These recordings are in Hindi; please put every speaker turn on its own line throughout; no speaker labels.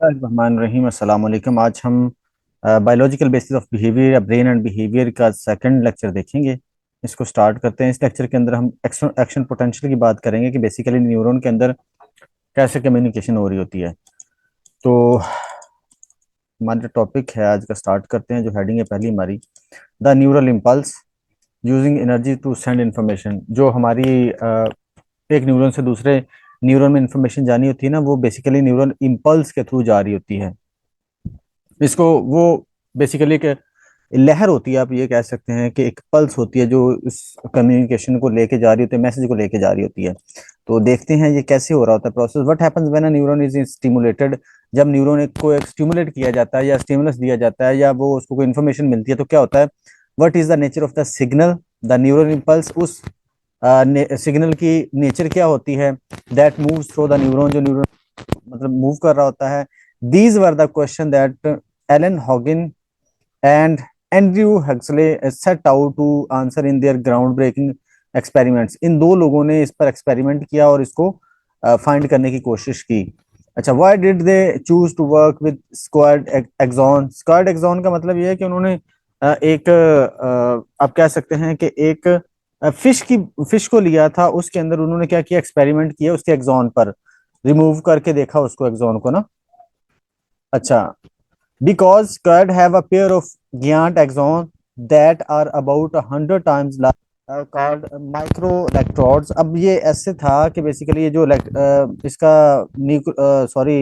रहीम अस्सलाम वालेकुम। आज हम बायोलॉजिकल बेसिस ऑफ बिहेवियर या ब्रेन एंड बिहेवियर का सेकंड लेक्चर देखेंगे। इसको स्टार्ट करते हैं। इस लेक्चर के अंदर हम एक्शन एक्शन पोटेंशियल की बात करेंगे कि बेसिकली न्यूरॉन के अंदर कैसे कम्युनिकेशन हो रही होती है। तो हमारा जो टॉपिक है आज का, स्टार्ट करते हैं। जो हेडिंग है पहली हमारी, the neural impulse using energy to send information. जो हमारी एक न्यूरॉन से दूसरे न्यूरॉन में इंफॉर्मेशन जानी होती है ना, वो बेसिकली न्यूरल इम्पल्स के थ्रू जा रही होती है। इसको वो बेसिकली एक लहर होती है, आप ये कह सकते हैं कि एक पल्स होती है जो इस कम्युनिकेशन को लेके जा रही होती है, मैसेज को लेके जा रही होती है। तो देखते हैं ये कैसे हो रहा होता है process. What happens when a neuron is stimulated. जब न्यूरॉन को एक स्टिमुलेट किया जाता है या स्टिमुलस दिया जाता है या वो उसको कोई इन्फॉर्मेशन मिलती है तो क्या होता है। What is the nature of the signal, the neural impulse. उस सिग्नल की नेचर क्या होती है। That moves through the neuron, जो न्यूरॉन मतलब मूव कर रहा होता है। These were the question that Alan Hodgkin and Andrew Huxley set out to answer in their groundbreaking experiments। इन दो लोगों ने इस पर एक्सपेरिमेंट किया और इसको फाइंड करने की कोशिश की। अच्छा, why did they choose to work with squared axon। squared axon का मतलब ये है कि उन्होंने एक आप कह सकते हैं कि एक फिश को लिया था, उसके अंदर उन्होंने क्या किया, एक्सपेरिमेंट किया उसके एक्सॉन पर, रिमूव करके देखा उसको, एक्सॉन को ना। अच्छा, because squid have a pair of giant axons that are about 100 times large, called microelectrodes। अब ये ऐसे था कि बेसिकली ये जो इसका सॉरी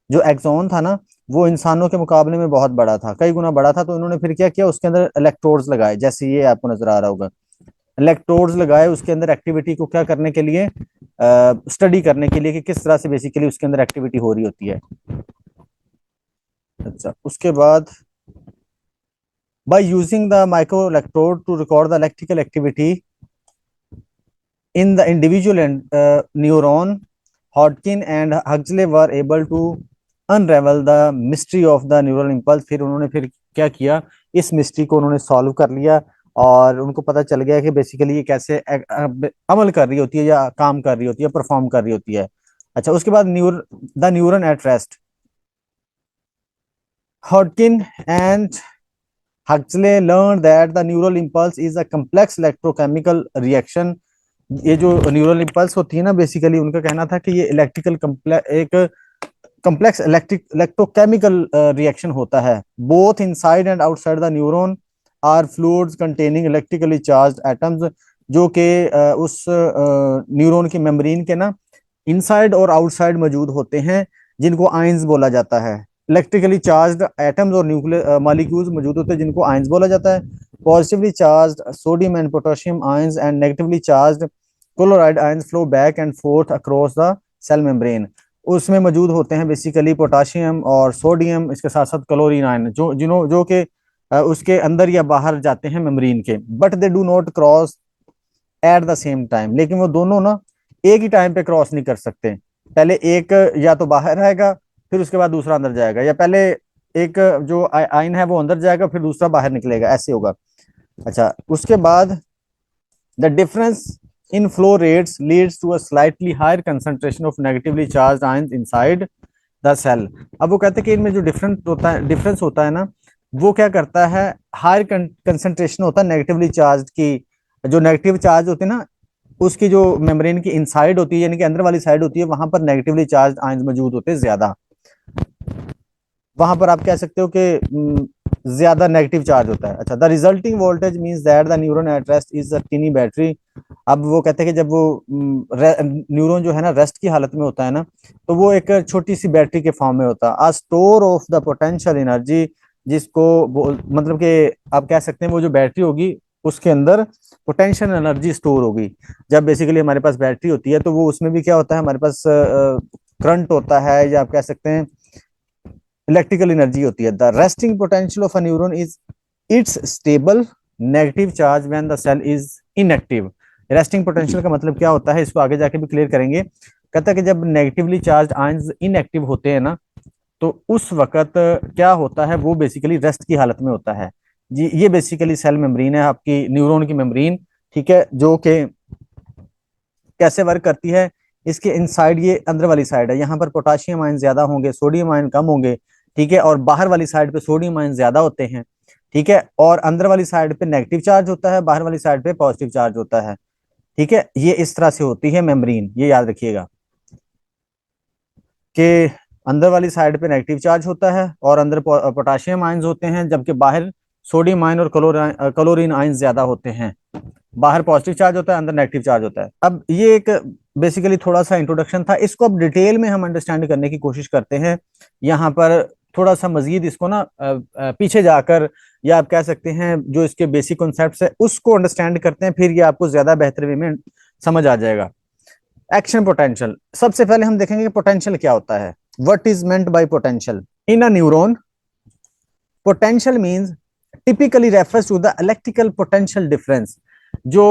जो एक्सॉन था ना, वो इंसानों के मुकाबले में बहुत बड़ा था, कई गुना बड़ा था। तो इन्होंने फिर क्या किया, उसके अंदर इलेक्ट्रोड्स लगाए, जैसे ये आपको नजर आ रहा होगा। इलेक्ट्रोड्स लगाए उसके अंदर एक्टिविटी को क्या करने के लिए, स्टडी करने के लिए कि किस तरह से बेसिकली उसके अंदर एक्टिविटी हो रही होती है। अच्छा, उसके बाद by using the microelectrode to record the electrical activity in the individual neuron, Hodgkin and Huxley were able to unravel the mystery of the neural impulse। फिर उन्होंने फिर क्या किया, इस मिस्ट्री को उन्होंने सॉल्व कर लिया और उनको पता चल गया कि बेसिकली ये कैसे अमल कर रही होती है या काम कर रही होती है, परफॉर्म कर रही होती है। अच्छा, उसके बाद the neuron at rest, Hodgkin and Huxley learned that the neural impulse is a complex electrochemical reaction। ये जो न्यूरल इम्पल्स होती है ना, बेसिकली उनका कहना था कि ये एक कम्प्लेक्स इलेक्ट्रोकेमिकल रिएक्शन होता है। Both inside and outside the neuron are fluids containing electrically charged atoms. जो कि उस न्यूरॉन की मेम्ब्रेन के ना इनसाइड और आउटसाइड मौजूद होते हैं, जिनको आयंस बोला जाता है। इलेक्ट्रिकली चार्ज्ड एटम्स और न्यूक्लियर मॉलिक्यूल्स मौजूद होते हैं, जिनको आयंस बोला जाता है। Positively charged sodium and potassium ions and negatively charged chloride ions flow back and forth across the cell membrane. उसमें मौजूद होते हैं बेसिकली पोटाशियम और सोडियम, इसके साथ साथ क्लोरीन आयन, जो कि उसके अंदर या बाहर जाते हैं मेम्ब्रेन के। But they do not cross at the same time. लेकिन वो दोनों ना एक ही टाइम पे क्रॉस नहीं कर सकते। पहले एक या तो बाहर आएगा, फिर उसके बाद दूसरा अंदर जाएगा, या पहले एक जो आयन है वो अंदर जाएगा, फिर दूसरा बाहर निकलेगा, ऐसे होगा। अच्छा, उसके बाद the difference in flow rates leads to a slightly higher concentration of negatively charged ions inside the cell. अब वो कहते हैं कि इनमें जो डिफरेंस होता है ना, वो क्या करता है, हायर कंसंट्रेशन होता है नेगेटिवली चार्ज की। जो नेगेटिव चार्ज होते हैं ना, उसकी जो मेम्ब्रेन की इनसाइड होती है, यानी कि अंदर वाली साइड होती है, वहां पर नेगेटिवली चार्ज आयंस मौजूद होते हैं ज्यादा। वहां पर आप कह सकते हो कि ज्यादा नेगेटिव चार्ज होता है। अच्छा, the resulting voltage means that the neuron at rest is a टिनी battery. अब वो कहते हैं कि जब वो न्यूरॉन जो है ना रेस्ट की हालत में होता है ना, तो वो एक छोटी सी बैटरी के फॉर्म में होता है। A store of the potential energy, जिसको मतलब कि आप कह सकते हैं वो जो बैटरी होगी उसके अंदर पोटेंशियल एनर्जी स्टोर होगी। जब बेसिकली हमारे पास बैटरी होती है तो वो उसमें भी क्या होता है, हमारे पास करंट होता है, या आप कह सकते हैं इलेक्ट्रिकल एनर्जी होती है। The resting potential of a neuron is its stable negative charge when the cell is inactive. Resting potential का मतलब क्या होता है, इसको आगे जाके भी क्लियर करेंगे। कहता है कि जब नेगेटिवली चार्ज आयंस इनएक्टिव होते हैं ना, तो उस वक्त क्या होता है, वो बेसिकली रेस्ट की हालत में होता है। जी, ये बेसिकली सेल मेम्ब्रेन है आपकी न्यूरॉन की मेम्ब्रेन। ठीक है, जो कि कैसे वर्क करती है इसके इनसाइड ये अंदर वाली साइड है, यहाँ पर पोटाशियम आयन ज्यादा होंगे, सोडियम आयन कम होंगे, ठीक है, और बाहर वाली साइड पे सोडियम आयन ज्यादा होते हैं, ठीक है, और अंदर वाली साइड पे नेगेटिव चार्ज होता है, बाहर वाली साइड पे पॉजिटिव चार्ज होता है, ठीक है। ये इस तरह से होती है मेम्ब्रेन, ये याद रखिएगा कि अंदर वाली साइड पे नेगेटिव चार्ज होता है और अंदर पोटाशियम आयंस होते हैं, जबकि बाहर सोडियम आयन और क्लोरीन आयन ज्यादा होते हैं। बाहर पॉजिटिव चार्ज होता है, अंदर नेगेटिव चार्ज होता है। अब ये एक बेसिकली थोड़ा सा इंट्रोडक्शन था, इसको अब डिटेल में हम अंडरस्टैंड करने की कोशिश करते हैं यहाँ पर, थोड़ा सा मजीद इसको ना पीछे जाकर, या आप कह सकते हैं जो इसके बेसिक कॉन्सेप्ट्स है उसको अंडरस्टैंड करते हैं, फिर ये आपको ज्यादा बेहतर वे में समझ आ जाएगा। एक्शन पोटेंशियल, सबसे पहले हम देखेंगे कि पोटेंशियल क्या होता है। What is meant by potential in a neuron? Potential means typically refers to the electrical potential difference. जो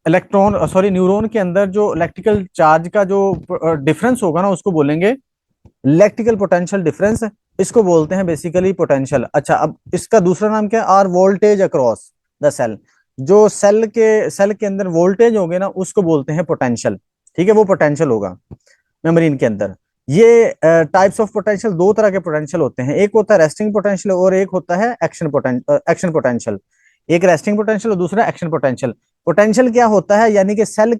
इलेक्ट्रॉन सॉरी न्यूरॉन के अंदर जो इलेक्ट्रिकल चार्ज का जो डिफरेंस होगा ना, उसको बोलेंगे इलेक्ट्रिकल पोटेंशियल डिफरेंस, इसको बोलते हैं बेसिकली पोटेंशियल। अच्छा, अब इसका दूसरा नाम क्या है? Or voltage across the cell. जो सेल के अंदर वोल्टेज होंगे ना, उसको बोलते हैं पोटेंशियल, ठीक है, वो पोटेंशियल होगा मेम्ब्रेन के अंदर। ये टाइप्स ऑफ पोटेंशियल, दो तरह के पोटेंशियल होते हैं, एक होता है रेस्टिंग पोटेंशियल और एक होता है एक्शन पोटेंशियल। एक रेस्टिंग पोटेंशियल और दूसरा एक्शन पोटेंशियल। पोटेंशियल क्या होता है? यानी कि सेल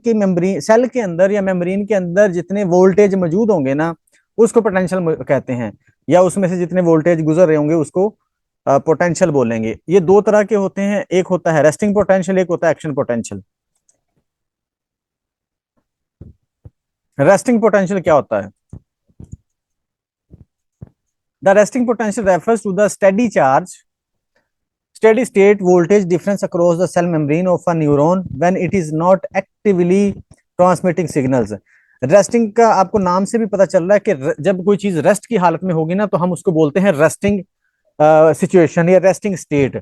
के अंदर या मेम्ब्रेन के अंदर जितने वोल्टेज मौजूद होंगे ना, उसको पोटेंशियल कहते हैं, या उसमें से जितने वोल्टेज गुजर रहे होंगे उसको पोटेंशियल बोलेंगे। ये दो तरह के होते हैं, एक होता है रेस्टिंग पोटेंशियल, एक होता है एक्शन पोटेंशियल। रेस्टिंग पोटेंशियल क्या होता है? The resting potential refers to the steady state voltage difference across the cell membrane of a neuron when it is not actively transmitting signals। Resting का आपको नाम से भी पता चल रहा है कि जब कोई चीज रेस्ट की हालत में होगी ना, तो हम उसको बोलते हैं रेस्टिंग सिचुएशन या रेस्टिंग स्टेट।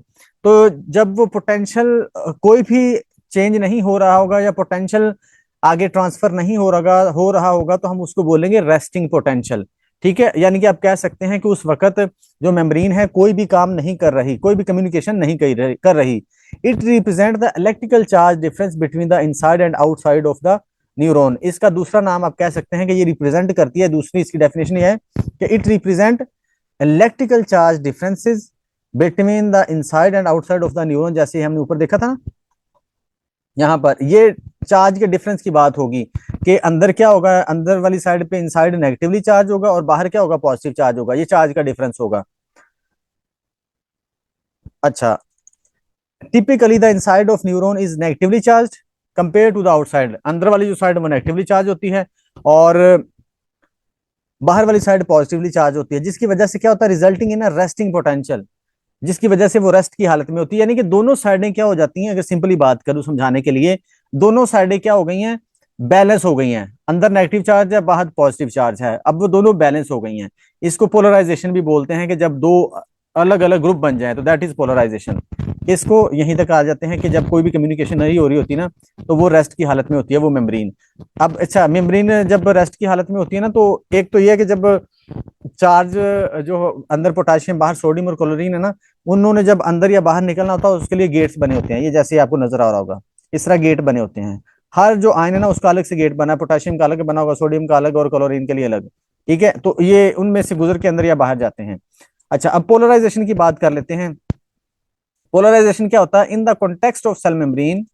तो जब वो पोटेंशियल कोई भी चेंज नहीं हो रहा होगा या पोटेंशियल आगे ट्रांसफर नहीं हो रहा होगा, तो हम उसको बोलेंगे रेस्टिंग पोटेंशियल, ठीक है। यानी कि आप कह सकते हैं कि उस वक्त जो मेम्ब्रेन है कोई भी काम नहीं कर रही, कोई भी कम्युनिकेशन नहीं कर रही। It represent the electrical charge difference between the inside and outside of the neuron. इसका दूसरा नाम आप कह सकते हैं कि ये रिप्रेजेंट करती है, दूसरी इसकी डेफिनेशन ये है कि it represent electrical charge differences between the inside and outside of the neuron. जैसे हमने ऊपर देखा था, यहाँ पर ये चार्ज के डिफरेंस की बात होगी कि अंदर क्या होगा, अंदर वाली साइड पे इनसाइड नेगेटिवली चार्ज होगा और बाहर क्या होगा, पॉजिटिव चार्ज होगा। ये चार्ज का डिफरेंस होगा। अच्छा, typically the inside of neuron is negatively charge compare to the outside. अंदर वाली जो साइड वो नेगेटिवली चार्ज होती है और बाहर वाली साइड पॉजिटिवली चार्ज होती है, जिसकी वजह से क्या होता है, resulting in a resting potential, जिसकी वजह से वो रेस्ट की हालत में होती है। यानी कि दोनों साइडें क्या हो जाती हैं, अगर सिंपली बात करूं समझाने के लिए, दोनों साइडें क्या हो गई हैं, बैलेंस हो गई हैं। अंदर नेगेटिव चार्ज है, बाहर पॉजिटिव चार्ज है, अब वो दोनों बैलेंस हो गई हैं। इसको पोलराइजेशन भी बोलते हैं कि जब दो अलग अलग ग्रुप बन जाए तो दैट इज पोलराइजेशन। इसको यहीं तक आ जाते हैं कि जब कोई भी कम्युनिकेशन नहीं हो रही होती ना, तो वो रेस्ट की हालत में होती है वो मेम्ब्रेन। अब अच्छा, मेम्ब्रेन जब रेस्ट की हालत में होती है ना, तो एक तो ये है कि जब चार्ज जो अंदर पोटाशियम बाहर सोडियम और क्लोरीन है ना, उन्होंने जब अंदर या बाहर निकलना होता है उसके लिए गेट्स बने होते हैं। ये जैसे आपको नजर आ रहा होगा, इस तरह गेट बने होते हैं। हर जो आयन है ना उसका अलग से गेट बना है, पोटाशियम का अलग बना होगा, सोडियम का अलग और क्लोरीन के लिए अलग, ठीक है। तो ये उनमें से गुजर के अंदर या बाहर जाते हैं। अच्छा, अब पोलराइजेशन की बात कर लेते हैं। पोलराइजेशन क्या होता है? In the context of cell membrane,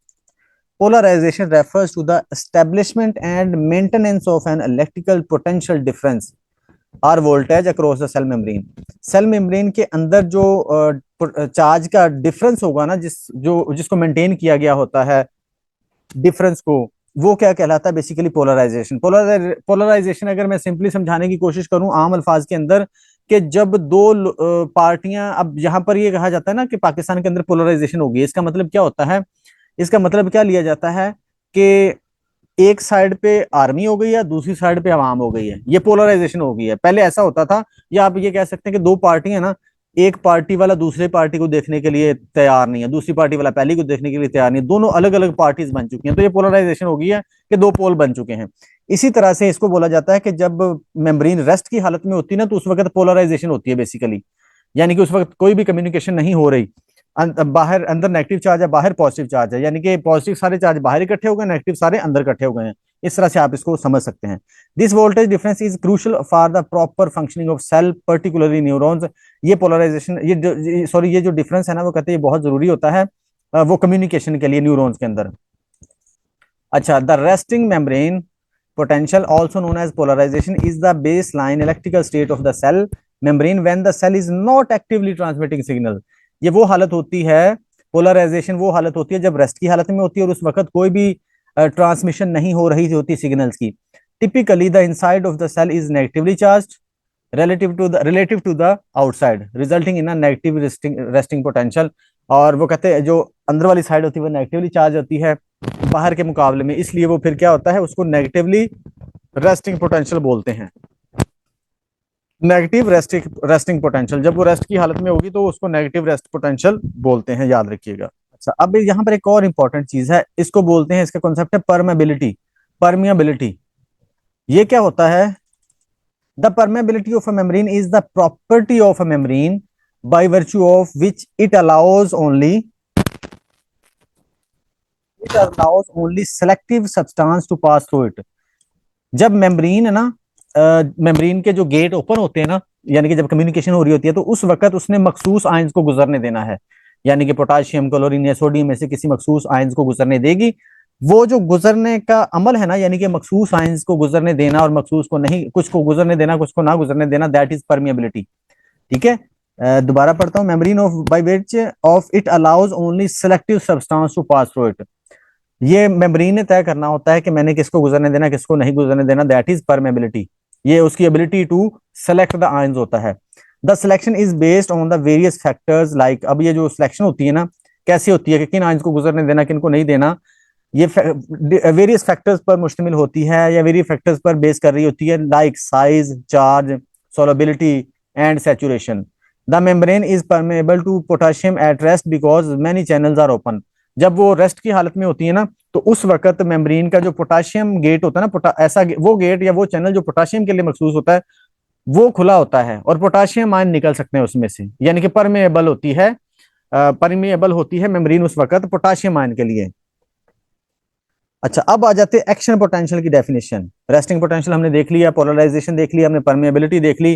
polarization refers to the establishment and maintenance of an electrical potential difference or voltage across the cell membrane। Cell membrane के अंदर जो चार्ज का डिफरेंस होगा ना, जिसको मेंटेन किया गया होता है डिफरेंस को, वो क्या कहलाता है? Basically polarisation. पोलराइजेशन अगर मैं सिंपली समझाने की कोशिश करूं आम अल्फाज के अंदर, कि जब दो पार्टियां, अब यहां पर ये कहा जाता है ना कि पाकिस्तान के अंदर पोलराइजेशन होगी, इसका मतलब क्या होता है? इसका मतलब क्या लिया जाता है कि एक साइड पे आर्मी हो गई है, दूसरी साइड पे अवाम हो गई है, ये पोलराइजेशन हो गई है। पहले ऐसा होता था, या आप ये कह सकते हैं कि दो पार्टी है ना, एक पार्टी वाला दूसरे पार्टी को देखने के लिए तैयार नहीं है, दूसरी पार्टी वाला पहली को देखने के लिए तैयार नहीं है, दोनों अलग अलग पार्टीज बन चुकी हैं, तो ये पोलराइजेशन हो गई है कि दो पोल बन चुके हैं। इसी तरह से इसको बोला जाता है कि जब मेम्ब्रेन रेस्ट की हालत में होती है ना, तो उस वक्त पोलराइजेशन होती है बेसिकली। यानी कि उस वक्त कोई भी कम्युनिकेशन नहीं हो रही, बाहर अंदर नेगेटिव चार्ज है, बाहर पॉजिटिव चार्ज है, यानी कि पॉजिटिव सारे चार्ज बाहर इकट्ठे हो गए, नेगेटिव सारे अंदर इकट्ठे हो गए हैं। इस तरह से आप इसको समझ सकते हैं। This voltage difference is crucial for the proper functioning of cell, particularly neurons. ये पोलराइजेशन, ये जो डिफरेंस है ना, वो कहते हैं ये बहुत जरूरी होता है वो कम्युनिकेशन के लिए न्यूरॉन्स के अंदर। अच्छा, the resting membrane potential also known as polarization is the baseline electrical state of the cell membrane when the cell is not actively transmitting signal। ये वो हालत होती है, पोलराइजेशन वो हालत होती है जब रेस्ट की हालत में होती है और उस वक्त कोई भी ट्रांसमिशन नहीं हो रही होती सिग्नल्स की। Typically the inside of the cell is negatively charged relative to the outside resulting in a negative resting potential। और वो कहते हैं जो अंदर वाली साइड होती है वो नेगेटिवली चार्ज होती है बाहर के मुकाबले में, इसलिए वो फिर क्या होता है, उसको नेगेटिवली रेस्टिंग पोटेंशियल बोलते हैं। नेगेटिव रेस्टिंग पोटेंशियल, जब वो रेस्ट की हालत में होगी तो उसको नेगेटिव रेस्ट पोटेंशियल बोलते हैं, याद रखिएगा। अच्छा, अब यहाँ पर एक और इंपॉर्टेंट चीज है, इसको बोलते हैं, इसका कॉन्सेप्ट है परमेबिलिटी। परमियाबिलिटी ये क्या होता है? The permeability of a membrane is the property of a membrane by virtue of which it allows only selective substance to pass through it। जब मेम्ब्रेन है ना, मेम्ब्रेन के जो गेट ओपन होते हैं ना, यानी कि जब कम्युनिकेशन हो रही होती है तो उस वक्त उसने मखसूस आयंस को गुजरने देना है, यानी कि पोटाशियम, क्लोरीन या सोडियम में से किसी मखसूस आयंस को गुजरने देगी। वो जो गुजरने का अमल है ना, यानी कि मखसूस आयंस को गुजरने देना और मखसूस को नहीं, कुछ को गुजरने देना कुछ को ना गुजरने देना, दैट इज परमिएबिलिटी। ठीक है, दोबारा पढ़ता हूं, membrane of by which of it allows only selective substance to pass through it. ये मेम्ब्रेन ने तय करना होता है कि मैंने किसको गुजरने देना किसको नहीं गुजरने देना, दैट इज परमेबिलिटी। ये उसकी ability to select the ions होता है। The selection is based on the various factors like, अब ये जो सिलेक्शन होती है ना, कैसी होती है कि किन आयंस को गुजरने देना किन को नहीं देना, ये वेरियस फैक्टर्स पर मुश्तमिल होती है या वेरियस फैक्टर्स पर बेस कर रही होती है, like size, charge, solubility and saturation. The membrane is permeable to potassium at rest because many channels are open. जब वो रेस्ट की हालत में होती है ना, तो उस वक्त मेम्ब्रेन का जो पोटाशियम गेट होता है ना, ऐसा वो गेट या वो चैनल जो पोटाशियम के लिए मखसूस होता है वो खुला होता है और पोटाशियम आयन निकल सकते हैं उसमें से, यानी कि परमेबल होती है मेम्ब्रेन उस वक्त पोटाशियम आयन के लिए। अच्छा, अब आ जाते हैं एक्शन पोटेंशियल की डेफिनेशन। रेस्टिंग पोटेंशियल हमने देख लिया, पोलराइजेशन देख लिया हमने, परमेबिलिटी देख ली।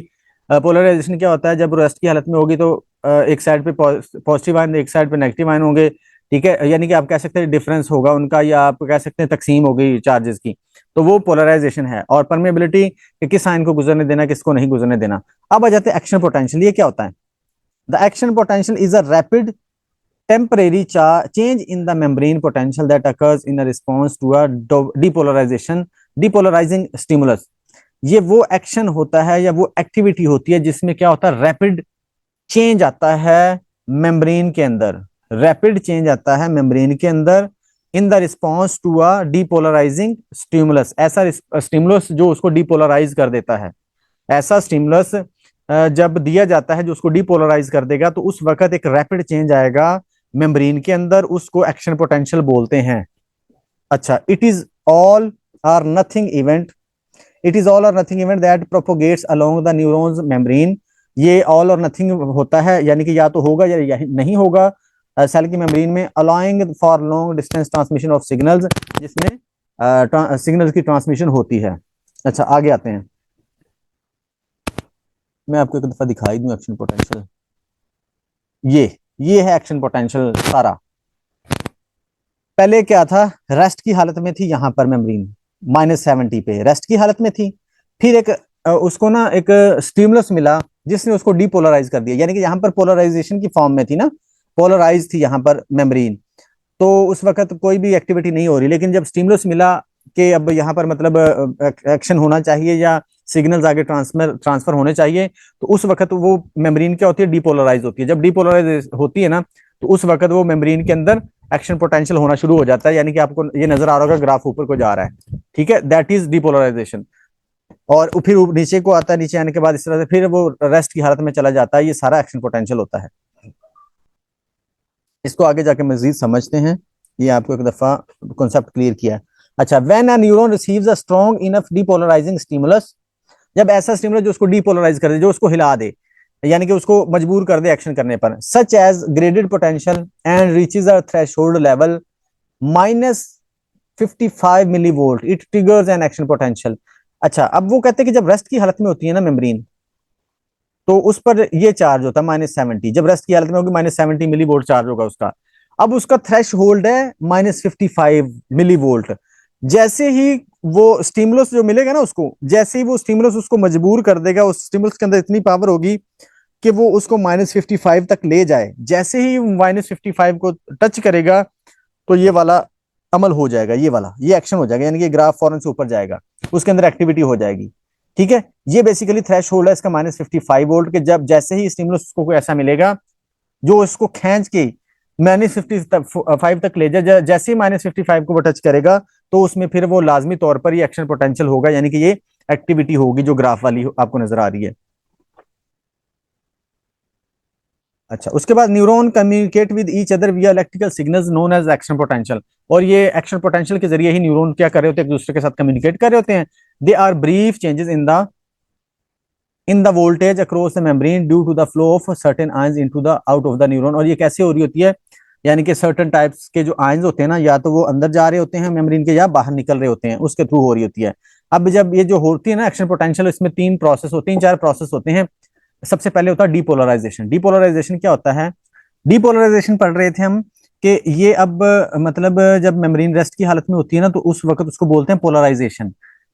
पोलराइजेशन क्या होता है? जब रेस्ट की हालत में होगी तो एक साइड पे पॉजिटिव आयन, एक साइड पे नेगेटिव आयन होंगे। ठीक है, यानी कि आप कह सकते हैं डिफरेंस होगा उनका, या आप कह सकते हैं तकसीम होगी चार्जेस की, तो वो पोलराइजेशन है। और परमेबिलिटी कि किस आयन को गुजरने देना किसको नहीं गुजरने देना। अब आ जाते हैं एक्शन पोटेंशियल। ये क्या होता है? The action potential is a rapid temporary change in the membrane potential that occurs in a response to a depolarizing stimulus। ये वो एक्शन होता है या वो एक्टिविटी होती है जिसमें क्या होता है? रैपिड चेंज आता है मेम्ब्रेन के अंदर, रैपिड चेंज आता है मेम्ब्रेन के अंदर in the response to a depolarizing stimulus. ऐसा स्टिमुलस जो उसको डीपोलराइज कर देता है, ऐसा स्टिमुलस जब दिया जाता है जो उसको डीपोलराइज कर देगा, तो उस वक्त एक रैपिड चेंज आएगा मेम्ब्रेन के अंदर, उसको एक्शन पोटेंशियल बोलते हैं। अच्छा, it is all or nothing event, it is all or nothing event that propagates along the neuron's membrane. ये ऑल और नथिंग होता है, यानी कि या तो होगा या नहीं होगा सेल की मेम्ब्रेन में, allowing for long distance transmission of signals, जिसमें सिग्नल्स की ट्रांसमिशन होती है। अच्छा, आगे आते हैं, मैं आपको एक दफा दिखाई दूं एक्शन पोटेंशियल। ये है एक्शन पोटेंशियल सारा। पहले क्या था? रेस्ट की हालत में थी, यहां पर मेम्ब्रेन -70 पे रेस्ट की हालत में थी। फिर एक उसको ना एक स्टिमुलस मिला जिसने उसको डीपोलराइज कर दिया, यानी कि यहाँ पर पोलराइजेशन की फॉर्म में थी ना, पोलराइज थी यहाँ पर मेम्ब्रेन, तो उस वक्त कोई भी एक्टिविटी नहीं हो रही। लेकिन जब स्टिमुलस मिला कि अब यहाँ पर मतलब एक्शन होना चाहिए या सिग्नल्स आगे ट्रांसफर होने चाहिए, तो उस वक्त वो मेम्ब्रेन क्या होती है? डीपोलराइज होती है। जब डीपोलराइज होती है ना, तो उस वक्त वो मेम्ब्रेन के अंदर एक्शन पोटेंशियल होना शुरू हो जाता है, यानी कि आपको ये नजर आ रहा होगा ग्राफ ऊपर को जा रहा है। ठीक है, दैट इज डीपोलराइजेशन। और फिर नीचे को आता है, नीचे आने के बाद इस तरह से फिर वो रेस्ट की हालत में चला जाता है। ये सारा एक्शन पोटेंशियल होता है। इसको आगे जाके मजीद समझते हैं, ये आपको एक दफा कॉन्सेप्ट क्लियर किया है। अच्छा, when a neuron receives a strong enough depolarising stimulus, जब ऐसा स्टिमुलस जो उसको डीपोलराइज कर दे, जो उसको हिला दे, यानी कि उसको मजबूर कर दे एक्शन करने पर, such as graded potential and reaches a threshold level 55 millivolt, it triggers an action potential. अच्छा, अब वो कहते हैं कि जब रेस्ट की हालत में होती है ना मेम्ब्रेन, तो उस पर ये चार्ज होता है -70। जब रेस्ट की हालत में होगी -70 मिली वोल्ट चार्ज होगा उसका। अब उसका थ्रेश होल्ड है -55 मिली वोल्ट। जैसे ही वो स्टिमुलस जो मिलेगा ना उसको, जैसे ही वो स्टिमुलस उसको मजबूर कर देगा, उस स्टिमुलस के अंदर इतनी पावर होगी कि वो उसको -55 तक ले जाए। जैसे ही -55 को टच करेगा तो ये वाला अमल हो जाएगा, ये वाला ये एक्शन हो जाएगा, यानी कि ग्राफ फौरन से ऊपर जाएगा, उसके अंदर एक्टिविटी हो जाएगी। ठीक है, ये बेसिकली थ्रेश होल्ड है इसका -55 वोल्ट के। जब जैसे ही स्टिमुलस को कोई ऐसा मिलेगा जो इसको खींच के -55 तक ले जाए, जैसे ही -55 को वो टच करेगा तो उसमें फिर वो लाजमी तौर पर ये एक्शन पोटेंशियल होगा, यानी कि ये एक्टिविटी होगी जो ग्राफ वाली आपको नजर आ रही है। अच्छा, उसके बाद neuron communicate with each other via electrical signals known as action potential. और ये एक्शन पोटेंशियल के जरिए ही न्यूरॉन क्या कर रहे होते हैं, एक दूसरे के साथ कम्युनिकेट कर रहे होते हैं। They are brief changes in the voltage across the membrane due to the flow of certain ions into the out of the neuron. और ये कैसे हो रही होती है, यानी कि सर्टेन टाइप्स के जो आयंस होते हैं ना, या तो वो अंदर जा रहे होते हैं मेम्ब्रेन के या बाहर निकल रहे होते हैं, उसके थ्रू हो रही होती है। अब जब ये जो होती है ना एक्शन पोटेंशियल, इसमें तीन चार प्रोसेस होते हैं। सबसे पहले होता है डीपोलराइजेशन। डीपोलराइजेशन क्या होता है, डीपोलराइजेशन पढ़ रहे थे हम कि ये अब मतलब जब मेम्ब्रेन रेस्ट की हालत में होती है ना, तो उस वक्त उसको बोलते हैं पोलराइजेशन।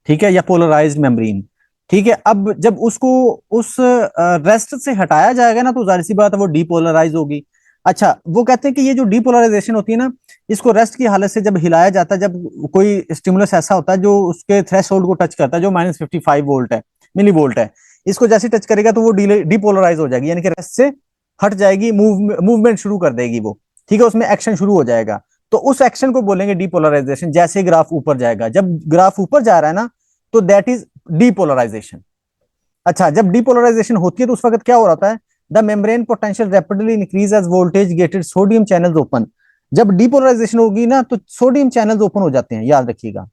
ठीक है, या पोलराइज्ड मेम्ब्रेन। ठीक है, अब जब उसको उस रेस्ट से हटाया जाएगा ना, तो जाहिर सी बात है वो डीपोलराइज होगी। अच्छा, वो कहते हैं कि ये जो डीपोलराइजेशन होती है ना, इसको रेस्ट की हालत से जब हिलाया जाता है, जब कोई स्टिमुलस ऐसा होता है जो उसके थ्रेशोल्ड को टच करता है, जो -55 वोल्ट है, मिली वोल्ट है, इसको जैसे टच करेगा तो वो डीपोलराइज हो जाएगी, यानी कि रेस्ट से हट जाएगी, मूवमेंट शुरू कर देगी वो। ठीक है, उसमें एक्शन शुरू हो जाएगा। तो उस एक्शन को बोलेंगे डीपोलराइजेशन। जैसे ग्राफ ऊपर जाएगा, जब ग्राफ ऊपर जा रहा है ना, तो दैट इज डीपोलराइजेशन। अच्छा, जब डीपोलराइजेशन होती है तो उस वक्त क्या हो रहा है, the membrane potential rapidly increase as voltage gated sodium channels open. जब डीपोलराइजेशन होगी ना, तो सोडियम चैनल्स ओपन हो जाते हैं, याद रखिएगा।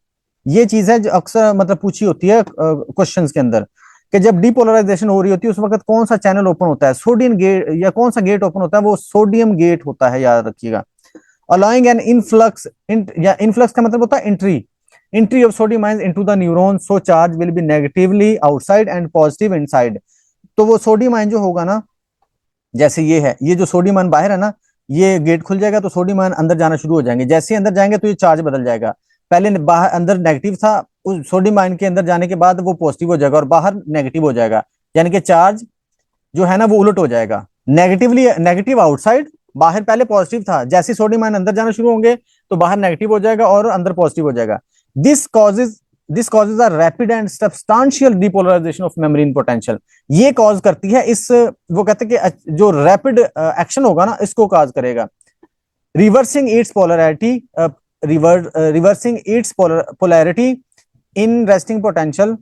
ये चीज है जो अक्सर मतलब पूछी होती है क्वेश्चंस के अंदर, कि जब डीपोलराइजेशन हो रही होती है उस वक्त कौन सा चैनल ओपन होता है, सोडियम गेट या कौन सा गेट ओपन होता है, वो सोडियम गेट होता है, याद रखिएगा। अलाउइंग एन इनफ्लक्स, या इनफ्लक्स का मतलब होता है entry of sodium ions into the neuron, so charge will B negatively outside and positive inside. तो वो सोडियम आयन जो होगा ना, जैसे ये है, ये जो सोडियम आयन बाहर है ना, ये गेट खुल जाएगा तो सोडियम आयन अंदर जाना शुरू हो जाएंगे। जैसे ही अंदर जाएंगे तो ये चार्ज बदल जाएगा। पहले बाहर अंदर नेगेटिव था, उस सोडियम आयन के अंदर जाने के बाद वो पॉजिटिव हो जाएगा और बाहर नेगेटिव हो जाएगा, यानी कि चार्ज जो है ना वो उलट हो जाएगा। नेगेटिवली नेगेटिव आउटसाइड, बाहर पहले पॉजिटिव था, जैसे सोडियम आयन अंदर जाना शुरू होंगे तो बाहर नेगेटिव हो जाएगा और अंदर पॉजिटिव हो जाएगा। This causes this causes are rapid and substantial depolarization of membrane potential. ये कॉज करती है इस, वो कहते हैं कि जो रैपिड एक्शन होगा ना, इसको कॉज करेगा। Reversing it's polarity, reversing it's polarity in resting potential,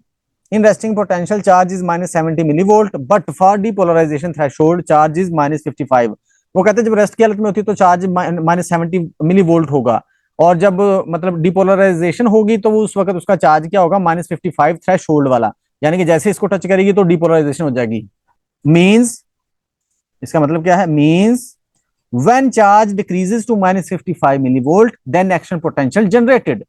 in resting potential charge is -70 millivolt, but for depolarization threshold charge is -55। वो कहते हैं जब रेस्ट की हालत में होती है तो चार्ज -70 मिलीवोल्ट होगा, और जब मतलब डिपोलराइजेशन होगी तो उस वक्त उसका चार्ज क्या होगा, -55 थ्रेश होल्ड वाला, यानी कि जैसे इसको टच करेगी तो डिपोलराइजेशन हो जाएगी। मीन्स, इसका मतलब क्या है, means when charge decreases to -55 millivolt then action potential generated।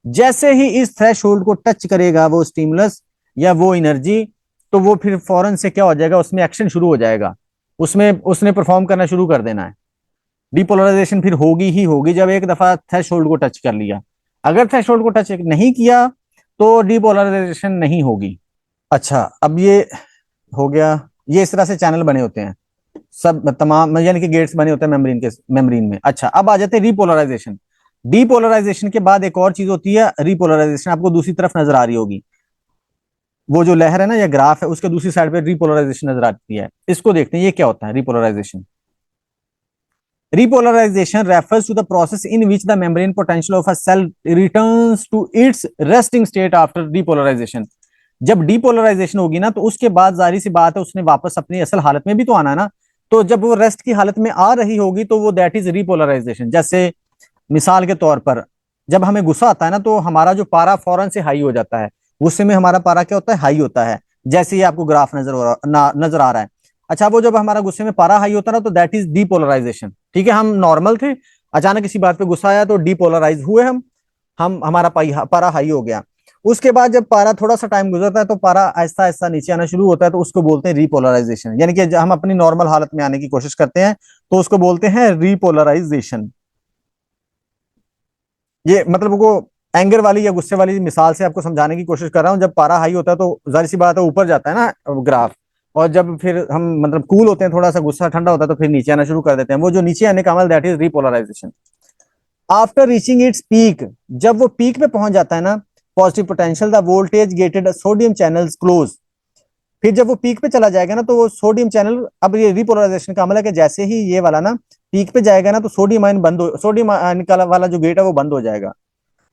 जैसे ही इस थ्रेशोल्ड को टच करेगा वो स्टिमुलस या वो एनर्जी, तो वो फिर फौरन से क्या हो जाएगा, उसमें एक्शन शुरू हो जाएगा, उसमें उसने परफॉर्म करना शुरू कर देना है। डिपोलराइजेशन फिर होगी ही होगी जब एक दफा थ्रेशोल्ड को टच कर लिया। अगर थ्रेशोल्ड को टच नहीं किया तो डिपोलराइजेशन नहीं होगी। अच्छा, अब ये हो गया, ये इस तरह से चैनल बने होते हैं सब तमाम, यानी कि गेट्स बने होते हैं मेम्ब्रेन में। अच्छा, अब आ जाते हैं रिपोलराइजेशन। डिपोलराइजेशन के बाद एक और चीज होती है रिपोलराइजेशन, आपको दूसरी तरफ नजर आ रही होगी, वो जो लहर है ना या ग्राफ है उसके दूसरी साइड पे रिपोलराइजेशन नजर आती है। इसको देखते हैं ये क्या होता है repolarization. Repolarization refers to the process in which the membrane potential of a cell returns to its resting state after depolarization. जब डिपोलराइजेशन होगी ना, तो उसके बाद जारी सी बात है उसने वापस अपनी असल हालत में भी तो आना है ना। तो जब वो रेस्ट की हालत में आ रही होगी तो वो दैट इज रिपोलराइजेशन। जैसे मिसाल के तौर पर, जब हमें गुस्सा आता है ना, तो हमारा जो पारा फौरन से हाई हो जाता है, गुस्से में हमारा पारा क्या होता है, हाई होता है। जैसे ये आपको ग्राफ नजर आ रहा है। अच्छा, वो जब हमारा गुस्से में पारा हाई होता है ना, तो दैट इज डीपोलराइजेशन। ठीक है, हम नॉर्मल थे, अचानक किसी बात पे गुस्सा आया तो डीपोलराइज हुए हम। हम हमारा पारा हाई हो गया। उसके बाद जब पारा थोड़ा सा टाइम गुजरता है तो पारा आहिस्ता आहिस्ता नीचे आना शुरू होता है, तो उसको बोलते हैं रिपोलराइजेशन, यानी कि हम अपनी नॉर्मल हालत में आने की कोशिश करते हैं तो उसको बोलते हैं रिपोलराइजेशन। ये मतलब वो एंगर वाली या गुस्से वाली मिसाल से आपको समझाने की कोशिश कर रहा हूँ। जब पारा हाई होता है तो जाहिर सी बात है ऊपर जाता है ना ग्राफ, और जब फिर हम मतलब कूल होते हैं, थोड़ा सा गुस्सा ठंडा होता है, तो फिर नीचे आना शुरू कर देते हैं। वो जो नीचे आने का अमल, that is repolarisation. After reaching its peak, जब वो पीक पे पहुंच जाता है ना positive potential, the voltage gated sodium channels close. फिर जब वो पीक पे चला जाएगा ना तो वो सोडियम चैनल, अब ये रिपोलराइजेशन का अमल है कि जैसे ही ये वाला ना पीक पे जाएगा ना तो सोडियम आयन बंद हो, सोडियम आयन वाला जो गेट है वो बंद हो जाएगा,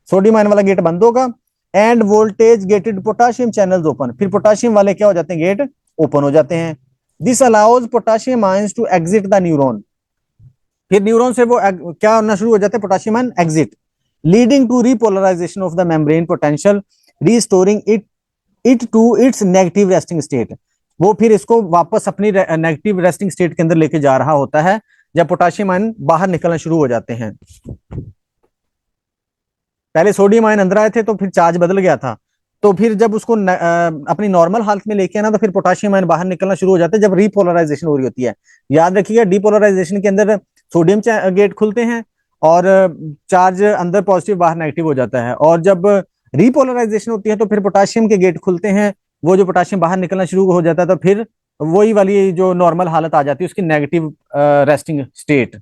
सोडियम आयन वाला गेट बंद होगा। End voltage gated potassium channels open, फिर पोटाशियम वाले क्या हो जाते हैं, गेट ओपन हो जाते हैं। This allows potassium ions to exit the neuron, फिर न्यूरॉन से वो क्या होना शुरू हो जाते हैं, potassium ion exit, leading to repolarization of the membrane potential, restoring it to its negative resting state. वो फिर इसको वापस अपनी नेगेटिव रेस्टिंग स्टेट के अंदर लेके जा रहा होता है जब पोटाशियम आयन बाहर निकलना शुरू हो जाते हैं। पहले सोडियम आयन अंदर आए थे तो फिर चार्ज बदल गया था, तो फिर जब उसको अपनी नॉर्मल हालत में लेके आना तो फिर पोटाशियम आयन बाहर निकलना शुरू हो जाता है जब रिपोलराइजेशन हो रही होती है। याद रखिएगा, डिपोलराइजेशन के अंदर सोडियम गेट खुलते हैं और चार्ज अंदर पॉजिटिव बाहर नेगेटिव हो जाता है, और जब रिपोलराइजेशन होती है तो फिर पोटाशियम के गेट खुलते हैं, वो जो पोटाशियम बाहर निकलना शुरू हो जाता है तो फिर वही वाली जो नॉर्मल हालत आ जाती है उसकी नेगेटिव रेस्टिंग स्टेट।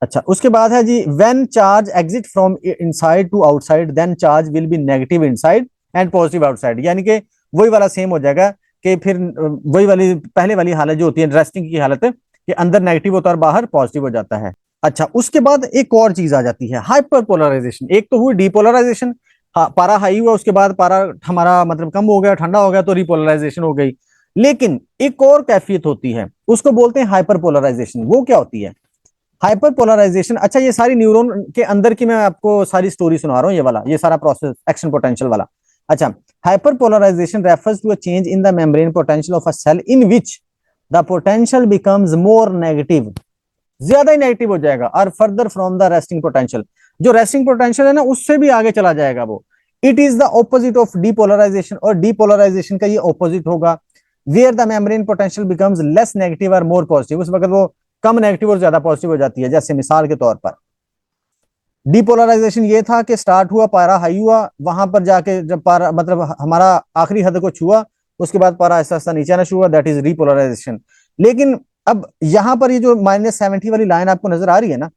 अच्छा, उसके बाद है जी, when charge exit from inside to outside then charge will be negative inside and positive outside, यानी कि वही वाला सेम हो जाएगा कि फिर वही वाली पहले वाली हालत जो होती है रेस्टिंग की हालत, कि अंदर नेगेटिव होता है और बाहर पॉजिटिव हो जाता है। अच्छा, उसके बाद एक और चीज आ जाती है, हाइपर पोलराइजेशन। एक तो हुई डिपोलराइजेशन, पारा हाई हुआ, उसके बाद पारा हमारा मतलब कम हो गया, ठंडा हो गया, तो रिपोलराइजेशन हो गई। लेकिन एक और कैफियत होती है, उसको बोलते हैं हाइपर पोलराइजेशन। वो क्या होती है हाइपर पोलराइजेशन? अच्छा, ये सारी न्यूरॉन के अंदर की मैं आपको सारी स्टोरी सुना रहा हूँ, ये वाला ये सारा प्रोसेस एक्शन पोटेंशियल वाला। अच्छा, hyperpolarization refers to a change in the membrane potential of a cell in which the potential becomes more negative, ज्यादा ही नेगेटिव हो जाएगा, और further from the resting potential, जो रेस्टिंग पोटेंशियल है ना उससे भी आगे चला जाएगा वो। It is the opposite of depolarization, और डीपोलराइजेशन का ये ऑपोजिट होगा, where the membrane potential becomes less negative और मोर पॉजिटिव, उस वक्त वो कम नेगेटिव और ज्यादा पॉजिटिव हो जाती है। जैसे मिसाल के तौर पर डिपोलराइजेशन ये था कि स्टार्ट हुआ, पारा हाई हुआ, वहां पर जाके जब पारा मतलब हमारा आखिरी हद को छुआ, उसके बाद पारा आहिस्ता आहिस्ता नीचे आना शुरू हुआ, दैट इज रिपोलराइजेशन। लेकिन अब यहाँ पर ये जो -70 वाली लाइन आपको नजर आ रही है ना,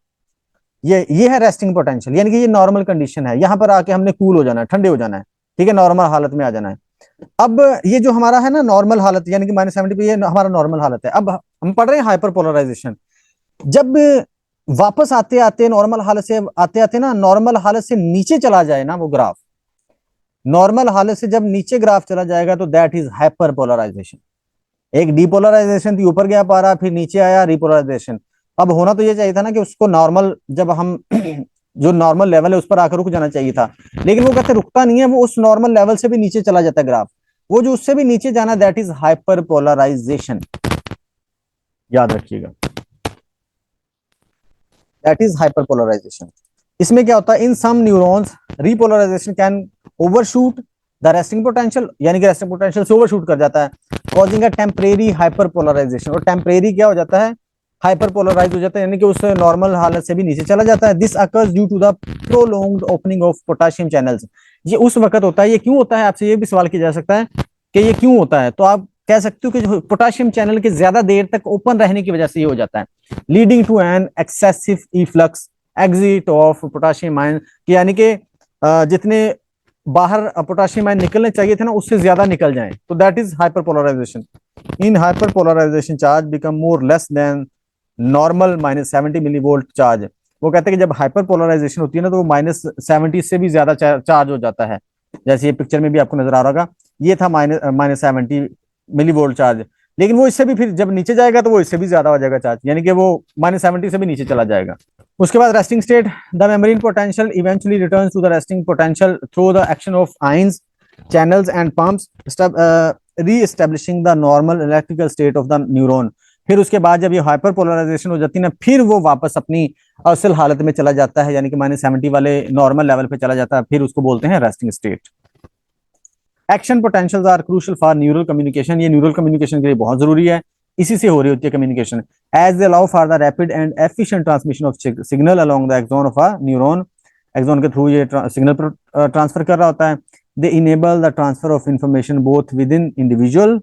ये है रेस्टिंग पोटेंशियल, यानी कि ये नॉर्मल कंडीशन है, यहाँ पर आके हमने कूल हो जाना है, ठंडे हो जाना है, ठीक है, नॉर्मल हालत में आ जाना है। अब ये जो हमारा है ना नॉर्मल हालत, यानी कि -70 पे ये हमारा नॉर्मल हालत है। अब हम पढ़ रहे हैं हाइपर पोलराइजेशन। जब वापस आते आते नॉर्मल हालत से आते आते ना नॉर्मल हालत से नीचे चला जाए ना वो ग्राफ, नॉर्मल हालत से जब नीचे ग्राफ चला जाएगा तो दैट इज हाइपर पोलराइजेशन। एक डिपोलराइजेशन थी, ऊपर गया पारा, फिर नीचे आया, रिपोलराइजेशन। अब होना तो ये चाहिए था ना कि उसको नॉर्मल, जब हम जो नॉर्मल लेवल है उस पर आकर रुक जाना चाहिए था, लेकिन वो कहते रुकता नहीं है, वो उस नॉर्मल लेवल से भी नीचे चला जाता है ग्राफ। वो जो उससे भी नीचे जाना, दैट इज हाइपर पोलराइजेशन, याद रखिएगा, दैट इज हाइपर पोलराइजेशन। इसमें क्या होता है, in some neurons repolarisation can overshoot the resting potential, यानी कि रेस्टिंग पोटेंशियल से ओवरशूट कर जाता है, causing a temporary hyperpolarisation. और टेम्परेरी क्या हो जाता है, हाइपर पोलराइज हो जाता है, यानी कि उस नॉर्मल हालत से भी नीचे चला जाता है। This occurs due to the prolonged opening of potassium channels. ये उस वक्त होता है, ये क्यों होता है, आपसे ये भी सवाल किया जा सकता है कि ये क्यों होता है, तो आप कह सकते हो कि जो पोटेशियम चैनल के ज्यादा देर तक ओपन रहने की वजह से ये हो जाता है, leading to an excessive efflux exit of potassium ion, यानी कि जितने बाहर पोटेशियम आयन निकलने चाहिए थे ना उससे ज्यादा निकल जाएं, तो that is hyperpolarization. In hyperpolarization charge become more less than normal -70 millivolt charge. वो कहते हैं कि जब हाइपर पोलराइजेशन होती है ना तो वो -70 से भी ज्यादा चार्ज हो जाता है। जैसे ये पिक्चर में भी आपको नजर आ रहा होगा, ये था -70 मिली वोल्ट चार्ज, लेकिन वो इससे भी फिर जब नीचे जाएगा तो वो इससे भी ज्यादा हो जाएगा चार्ज, यानी कि वो -70 से भी नीचे चला जाएगा। उसके बाद resting state, the membrane potential eventually returns to the resting potential through the action of ions channels and pumps, re establishing the normal electrical state of the neuron. फिर उसके बाद जब ये हाइपर पोलराइजेशन हो जाती है ना, फिर वो वापस अपनी असल हालत में चला जाता है, यानी कि -70 वाले नॉर्मल लेवल पे चला जाता है, फिर उसको बोलते हैं resting state. Action potentials are crucial for neural communication, ये न्यूरल कम्युनिकेशन के लिए बहुत जरूरी है, इसी से हो रही होती है communication. As they allow for the rapid and efficient transmission of signal along the axon of a neuron, axon के थ्रू ये सिग्नल ट्रांसफर कर रहा होता है। They enable the transfer of information both within individual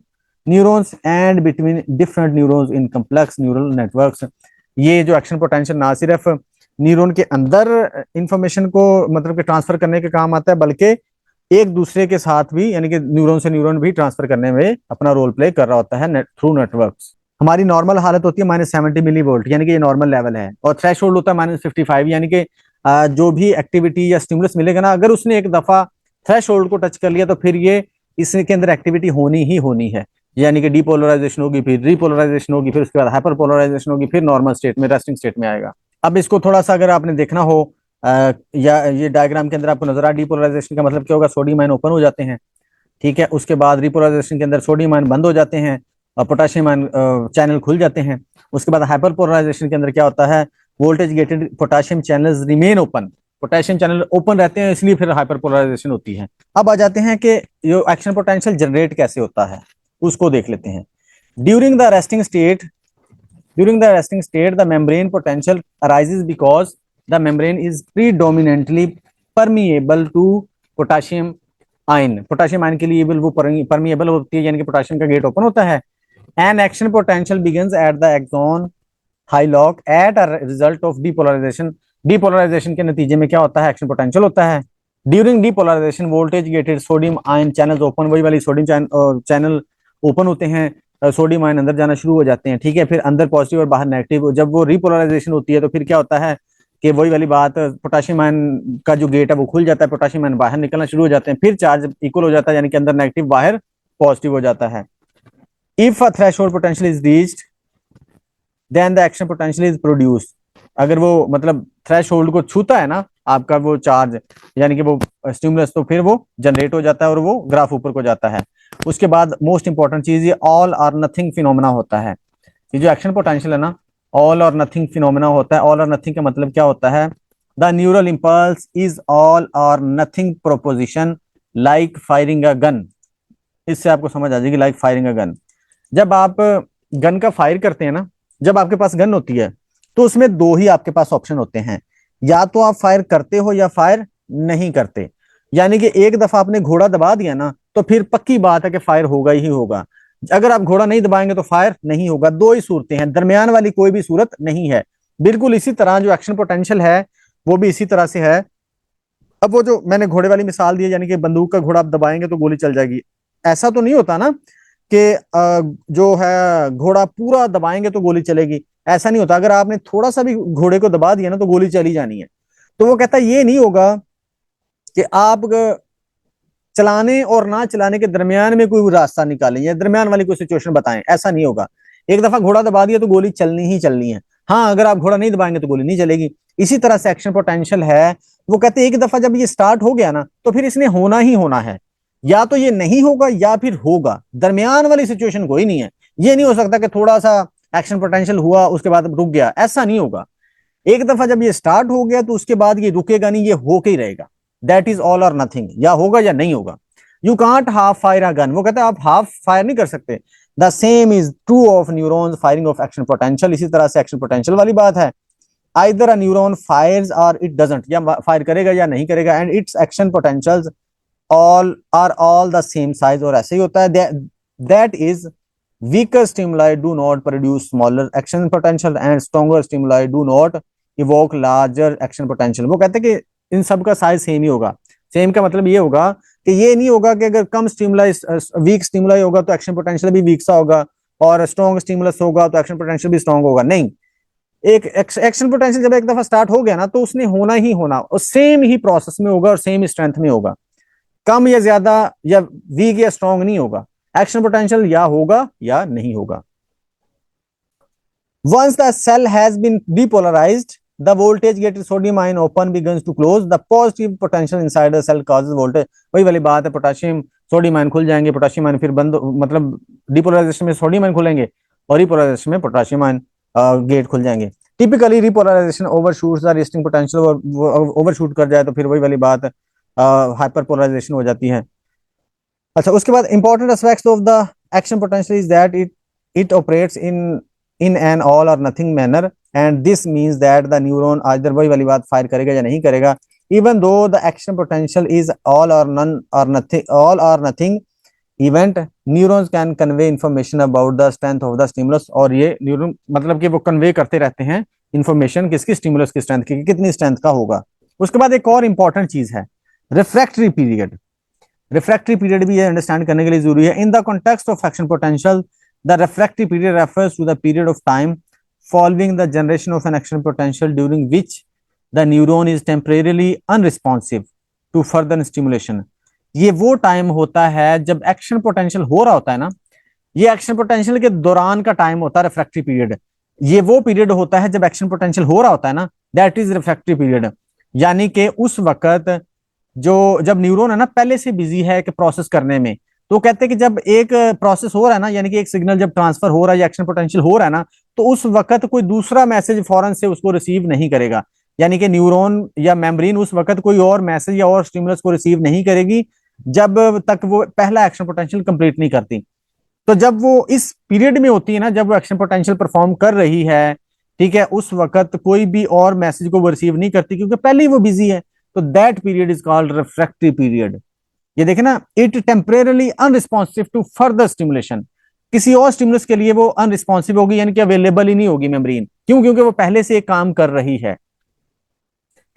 neurons and between different neurons in complex neural networks. ये जो एक्शन पोटेंशियल ना सिर्फ न्यूरॉन के अंदर इंफॉर्मेशन को मतलब कि ट्रांसफर करने के काम आता है, बल्कि एक दूसरे के साथ भी, यानी कि न्यूरॉन से न्यूरॉन भी ट्रांसफर करने में अपना रोल प्ले कर रहा होता है थ्रू नेटवर्क्स। हमारी नॉर्मल हालत होती है -70 मिलीवोल्ट, यानी कि ये नॉर्मल लेवल है, और थ्रेश होल्ड होता है -55, यानी कि जो भी एक्टिविटी या स्टिमुलस मिलेगा ना, अगर उसने एक दफा थ्रेश होल्ड को टच कर लिया तो फिर ये इसके अंदर एक्टिविटी होनी ही होनी है, यानी कि डीपोलराइजेशन होगी, फिर रीपोलराइजेशन होगी, फिर उसके बाद हाइपरपोलराइजेशन होगी, फिर नॉर्मल स्टेट में रेस्टिंग स्टेट में आएगा। अब इसको थोड़ा सा अगर आपने देखना हो या ये डायग्राम के अंदर आपको नजर आ, डीपोलराइजेशन का मतलब क्या होगा, सोडियम आयन ओपन हो जाते हैं, ठीक है, उसके बाद रिपोलराइजेशन के अंदर सोडियम आयन बंद हो जाते हैं और पोटेशियम आयन चैनल खुल जाते हैं। उसके बाद हाइपरपोलराइजेशन के अंदर क्या होता है, voltage gated potassium channels remain open, potassium channel open रहते हैं, इसलिए फिर हाइपरपोलराइजेशन होती है। अब आ जाते हैं कि जो एक्शन पोटेंशियल जनरेट कैसे होता है, उसको देख लेते हैं। During the resting state, during the resting state the membrane potential arises because the membrane is predominantly permeable to potassium ion, potassium ion के लिए वो परमिएबल होती है, यानी कि पोटेशियम का गेट ओपन होता है। And action potential begins at the axon hillock at a result of depolarization, depolarization के नतीजे में क्या होता है, एक्शन पोटेंशियल होता है। During depolarization voltage gated sodium ion channel open, वही वाली सोडियम चैनल ओपन होते हैं, सोडियम आयन अंदर जाना शुरू हो जाते हैं, ठीक है, फिर अंदर पॉजिटिव और बाहर नेगेटिव। जब वो रिपोलराइजेशन होती है तो फिर क्या होता है कि वही वाली बात, पोटेशियम आयन का जो गेट है वो खुल जाता है, पोटेशियम आयन बाहर निकलना शुरू हो जाते हैं, फिर चार्ज इक्वल हो जाता है, यानी कि अंदर नेगेटिव बाहर पॉजिटिव हो जाता है। If a threshold potential is reached then the action potential is produced, अगर वो मतलब थ्रेश होल्ड को छूता है ना आपका वो चार्ज, यानी कि वो स्टिमुलस, तो फिर वो जनरेट हो जाता है और वो ग्राफ ऊपर को जाता है। उसके बाद मोस्ट इंपॉर्टेंट चीज ये ऑल और नथिंग फिनोमेना होता है। ये जो एक्शन पोटेंशियल है ना, ऑल और नथिंग फिनोमेना होता है। ऑल और नथिंग का मतलब क्या होता है, the neural impulse is all or nothing proposition like firing a gun. इससे आपको समझ आ जाएगी, लाइक फायरिंग अ गन। जब आप गन का फायर करते हैं ना, जब आपके पास गन होती है तो उसमें दो ही आपके पास ऑप्शन होते हैं, या तो आप फायर करते हो या फायर नहीं करते। यानी कि एक दफा आपने घोड़ा दबा दिया ना तो फिर पक्की बात है कि फायर होगा ही होगा। अगर आप घोड़ा नहीं दबाएंगे तो फायर नहीं होगा। दो ही सूरतें हैं, दरमियान वाली कोई भी सूरत नहीं है। बिल्कुल इसी तरह जो एक्शन पोटेंशियल है वो भी इसी तरह से है। अब वो जो मैंने घोड़े वाली मिसाल दी, यानी कि बंदूक का घोड़ा आप दबाएंगे तो गोली चल जाएगी, ऐसा तो नहीं होता ना कि जो है घोड़ा पूरा दबाएंगे तो गोली चलेगी, ऐसा नहीं होता। अगर आपने थोड़ा सा भी घोड़े को दबा दिया ना तो गोली चली जानी है। तो वो कहता है ये नहीं होगा कि आप चलाने और ना चलाने के दरमियान में कोई रास्ता निकालें या दरमियान वाली कोई सिचुएशन बताएं, ऐसा नहीं होगा। एक दफा घोड़ा दबा दिया तो गोली चलनी ही चलनी है। हाँ, अगर आप घोड़ा नहीं दबाएंगे तो गोली नहीं चलेगी। इसी तरह से एक्शन पोटेंशियल है, वो कहते हैं एक दफा जब ये स्टार्ट हो गया ना तो फिर इसने होना ही होना है, या तो ये नहीं होगा या फिर होगा, दरमियान वाली सिचुएशन कोई नहीं है। ये नहीं हो सकता कि थोड़ा सा एक्शन पोटेंशियल हुआ उसके बाद रुक गया, ऐसा नहीं होगा। एक दफा जब ये स्टार्ट हो गया तो उसके बाद ये रुकेगा नहीं, ये होके ही रहेगा। That is all or nothing, या होगा या नहीं होगा। You can't half fire a gun, वो कहता है आप हाफ फायर नहीं कर सकते। The same is true of neurons firing of action potential, इसी तरह से एक्शन पोटेंशियल वाली बात है। Either a neuron fires or it doesn't, या फायर करेगा या नहीं करेगा, and its action potentials all are all the same size, और ऐसे ही होता है। That is weaker stimuli do not produce smaller action potential and stronger stimuli do not evoke larger action potential। वो कहते हैं कि इन सब का साइज सेम ही होगा। सेम का मतलब ये होगा कि ये नहीं होगा कि अगर कम स्टिमुलाई वीक स्टिमुलाई होगा तो एक्शन पोटेंशियल भी वीक सा होगा, और स्ट्रॉन्ग स्टिमुलस होगा तो एक्शन पोटेंशियल भी स्ट्रॉन्ग होगा। नहीं, एक एक्शन पोटेंशियल जब एक दफा स्टार्ट हो गया ना तो उसने होना ही होना, और सेम ही प्रोसेस में होगा और सेम स्ट्रेंथ में होगा। कम या ज्यादा या वीक या स्ट्रॉन्ग नहीं होगा। एक्शन पोटेंशियल या होगा या नहीं होगा। Once the cell has been depolarized, the voltage gated sodium ion open begins to close. The positive potential inside the cell causes voltage। वही वाली बात है, पोटेशियम सोडियम आयन खुल जाएंगे, पोटेशियम आयन फिर बंद, मतलब डिपोलराइजेशन में सोडियम आयन खुलेंगे और रिपोलराइजेशन में पोटेशियम आयन गेट खुल जाएंगे। Typically repolarisation overshoots the resting potential, और ओवरशूट कर जाए तो फिर वही वाली बात हाइपरपोलराइजेशन हो जाती है। अच्छा, उसके बाद important aspects of the action potential is that it operates in an all or nothing manner, and this means that the neuron either, वही वाली बात, फायर करेगा या नहीं करेगा। Even though the action potential is all और नन और nothing, all or nothing event, neurons can convey information about the strength of the stimulus, और ये न्यूरॉन मतलब कि वो कन्वे करते रहते हैं इंफॉर्मेशन किसकी, स्टिमुलस की स्ट्रेंथ की, कितनी स्ट्रेंथ का होगा। उसके बाद एक और इंपॉर्टेंट चीज है रिफ्रैक्टरी पीरियड। रिफ्रैक्टरी पीरियड भी ये अंडरस्टैंड करने के लिए जरूरी है। In the context of action potential, the refractory period refers to the period of time following the generation of an action potential during which the neuron is temporarily unresponsive to further stimulation। ये वो टाइम होता है जब एक्शन पोटेंशियल हो रहा होता है ना, ये एक्शन पोटेंशियल के दौरान का टाइम होता है रिफ्रैक्टरी पीरियड। ये वो पीरियड होता है जब एक्शन पोटेंशियल हो रहा होता है ना, दैट इज रिफ्रैक्टरी पीरियड। यानी कि उस वक्त जो जब न्यूरॉन है ना पहले से बिजी है कि प्रोसेस करने में, तो कहते हैं कि जब एक प्रोसेस हो रहा है ना, यानी कि एक सिग्नल जब ट्रांसफर हो रहा है या एक्शन पोटेंशियल हो रहा है ना, तो उस वक्त कोई दूसरा मैसेज फौरन से उसको रिसीव नहीं करेगा। यानी कि न्यूरॉन या मेम्ब्रेन उस वक्त कोई और मैसेज या और स्टिमुलस को रिसीव नहीं करेगी जब तक वो पहला एक्शन पोटेंशियल कंप्लीट नहीं करती। तो जब वो इस पीरियड में होती है ना, जब वो एक्शन पोटेंशियल परफॉर्म कर रही है, ठीक है, उस वक्त कोई भी और मैसेज को वो रिसीव नहीं करती क्योंकि पहले ही वो बिजी है। तो that period is called refractory period. ये देखे ना, it temporarily unresponsive to further stimulation, किसी और स्टिमुलस के लिए वो अनरिस्पॉन्सिव होगी, यानी कि अवेलेबल ही नहीं होगी मेम्ब्रेन। क्यों? क्योंकि वो पहले से एक काम कर रही है।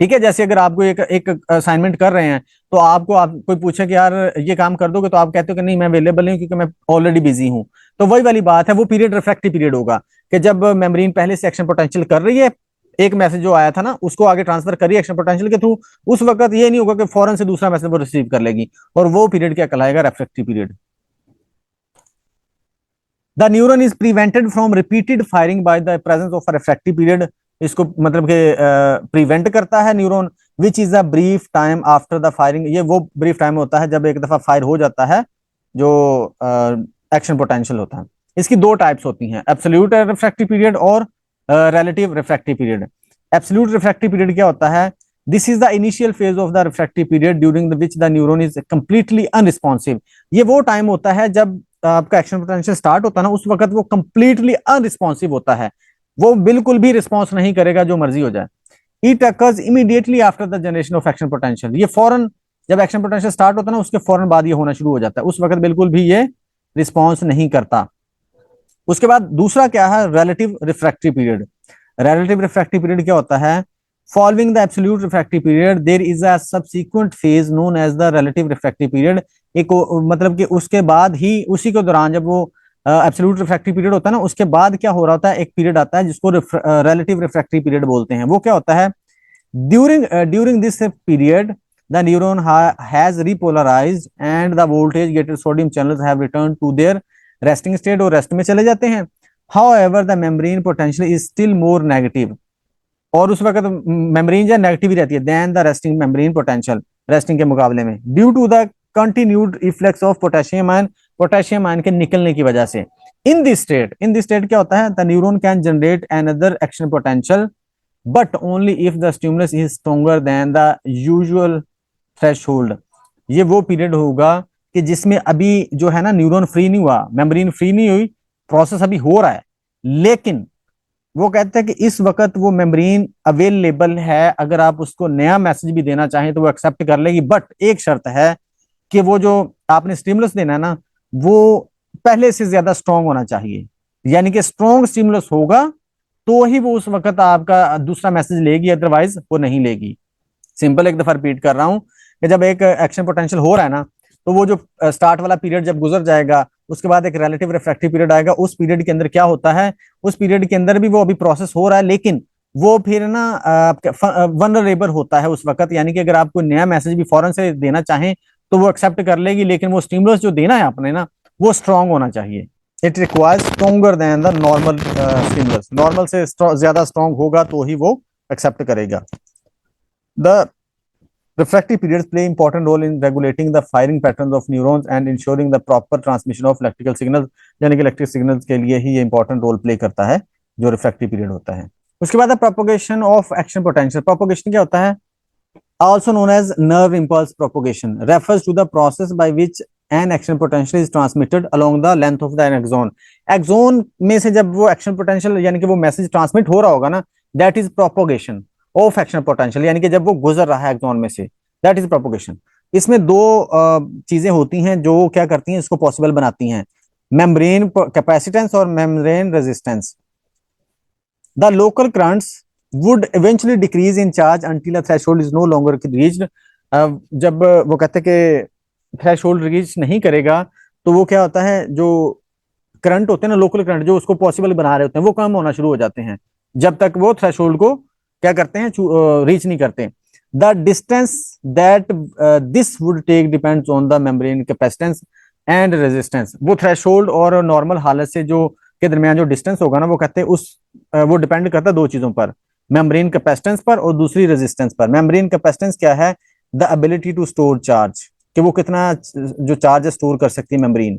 ठीक है, जैसे अगर आपको एक असाइनमेंट कर रहे हैं, तो आपको आप कोई पूछे कि यार ये काम कर दोगे, तो आप कहते हो कि नहीं मैं अवेलेबल नहीं हूं क्योंकि मैं ऑलरेडी बिजी हूं। तो वही वाली बात है, वो पीरियड रिफ्रैक्टिव पीरियड होगा कि जब मेम्ब्रेन पहले से एक्शन पोटेंशियल कर रही है, एक मैसेज जो आया था ना उसको आगे ट्रांसफर करिए एक्शन पोटेंशियल के थ्रू, उस वक्त ये नहीं होगा कि फौरन से दूसरा मैसेज वो रिसीव कर लेगी, और वो पीरियड क्या कहलाएगा? Refractive period. The neuron is prevented from repeated firing by the presence of refractive period. इसको मतलब कि प्रिवेंट करता है neuron, which is a brief time after the firing. ये वो ब्रीफ टाइम होता है जब एक दफा फायर हो जाता है जो एक्शन पोटेंशियल होता है। इसकी दो टाइप्स होती हैं, एब्सोल्यूट रिफ्रैक्टिव पीरियड और relative refractive period. Absolute refractive period क्या होता है? This is the initial phase of the refractive period during the which the neuron is completely unresponsive. ये वो टाइम होता है जब आपका एक्शन पोटेंशियल स्टार्ट होता है ना, उस वक्त वो कंप्लीटली अनरिस्पॉन्सिव होता है, वो बिल्कुल भी रिस्पॉन्स नहीं करेगा जो मर्जी हो जाए। It occurs immediately after the generation of action potential. ये फौरन जब एक्शन पोटेंशियल स्टार्ट होता है ना, उसके फौरन बाद ये होना शुरू हो जाता है, उस वक्त बिल्कुल भी ये रिस्पॉन्स नहीं करता। उसके बाद दूसरा क्या है? Relative refractive period. Relative refractive period क्या होता है? Following the absolute refractive period there is a subsequent phase known as the relative refractive period. एक मतलब कि उसके बाद ही, उसी के दौरान जब वो एब्सोल्यूट रिफ्रैक्टिव पीरियड होता है ना, उसके बाद क्या हो रहा होता है? एक पीरियड आता है जिसको रिलेटिव रिफ्रैक्टिव पीरियड बोलते हैं। वो क्या होता है? During this period the neuron has repolarized and the voltage gated sodium channels have returned to their resting state, और रेस्ट में चले जाते हैं। however the membrane potential is still more negative, और उस वक्त मेम्ब्रेन जो नेगेटिव ही रहती है then the resting membrane potential, resting के मुकाबले में, due to the continued efflux of potassium ion, potassium ion के निकलने की वजह से। इन दिस स्टेट क्या होता है? The neuron can generate another action potential but only if the stimulus is stronger than the usual threshold. ये वो पीरियड होगा कि जिसमें अभी जो है ना न्यूरॉन फ्री नहीं हुआ, मेम्ब्रेन फ्री नहीं हुई, प्रोसेस अभी हो रहा है, लेकिन वो कहते हैं कि इस वक्त वो मेम्ब्रेन अवेलेबल है, अगर आप उसको नया मैसेज भी देना चाहें तो वो एक्सेप्ट कर लेगी, बट एक शर्त है कि वो जो आपने स्टिमुलस देना है ना, वो पहले से ज्यादा स्ट्रांग होना चाहिए। यानी कि स्ट्रांग स्टिमुलस होगा तो ही वो उस वक्त आपका दूसरा मैसेज लेगी, अदरवाइज वो नहीं लेगी। सिंपल एक दफा रिपीट कर रहा हूं कि जब एक एक्शन पोटेंशियल हो रहा है ना, तो वो जो स्टार्ट वाला पीरियड जब गुजर जाएगा, उसके बाद एक रिलेटिव रिफ्रैक्टिव पीरियड आएगा। उस पीरियड के अंदर क्या होता है? उस पीरियड के अंदर भी वो अभी प्रोसेस हो रहा है, लेकिन वो फिर ना वनरेबल होता है उस वक्त। यानी कि अगर आप कोई नया मैसेज भी फौरन से देना चाहें तो वो एक्सेप्ट कर लेगी, लेकिन वो स्टिमुलस जो देना है आपने ना, वो स्ट्रांग होना चाहिए। It requires stronger than the normal stimulus. Normal से ज्यादा स्ट्रांग होगा तो ही वो एक्सेप्ट करेगा। The refractive periods play important role in regulating the firing patterns of neurons and ensuring the proper transmission of electrical signals। यानी कि इलेक्ट्रिक सिग्नल्स के लिए ही ये इंपॉर्टेंट रोल प्ले करता है जो रिफ्रैक्टिव पीरियड होता है। उसके बाद है propagation of action potential. Propagation क्या होता है? also known as nerve impulse propagation refers to the process by which an action potential is transmitted along the length of the axon। Axon में से जब वो एक्शन पोटेंशियल यानी कि वो मैसेज ट्रांसमिट हो रहा होगा ना, that is propagation of action potential, यानी कि जब वो गुजर रहा है एक्सोन में से, दैट इज प्रोपोगेशन। इसमें दो चीजें होती हैं जो क्या करती हैं इसको पॉसिबल बनाती हैं, मेम्ब्रेन कैपेसिटेंस और membrane resistance. The local currents would eventually decrease in charge until a threshold is no longer reached। जब वो कहते हैं कि थ्रेशोल्ड रीच नहीं करेगा तो वो क्या होता है, जो करंट होते हैं ना, लोकल करंट जो उसको पॉसिबल बना रहे होते हैं, वो कम होना शुरू हो जाते हैं जब तक वो थ्रेशोल्ड को क्या करते हैं, रीच नहीं करते। The distance that this would take depends on the membrane capacitance and resistance. वो थ्रेशोल्ड और नॉर्मल हालत से जो के दरमियान जो डिस्टेंस होगा ना, वो कहते हैं उस वो डिपेंड करता है दो चीजों पर, मेम्ब्रेन कैपेसिटेंस पर और दूसरी रेजिस्टेंस पर। मेम्ब्रेन कैपेसिटेंस क्या है? The ability to store charge, कि वो कितना जो चार्ज स्टोर कर सकती है मेम्ब्रेन।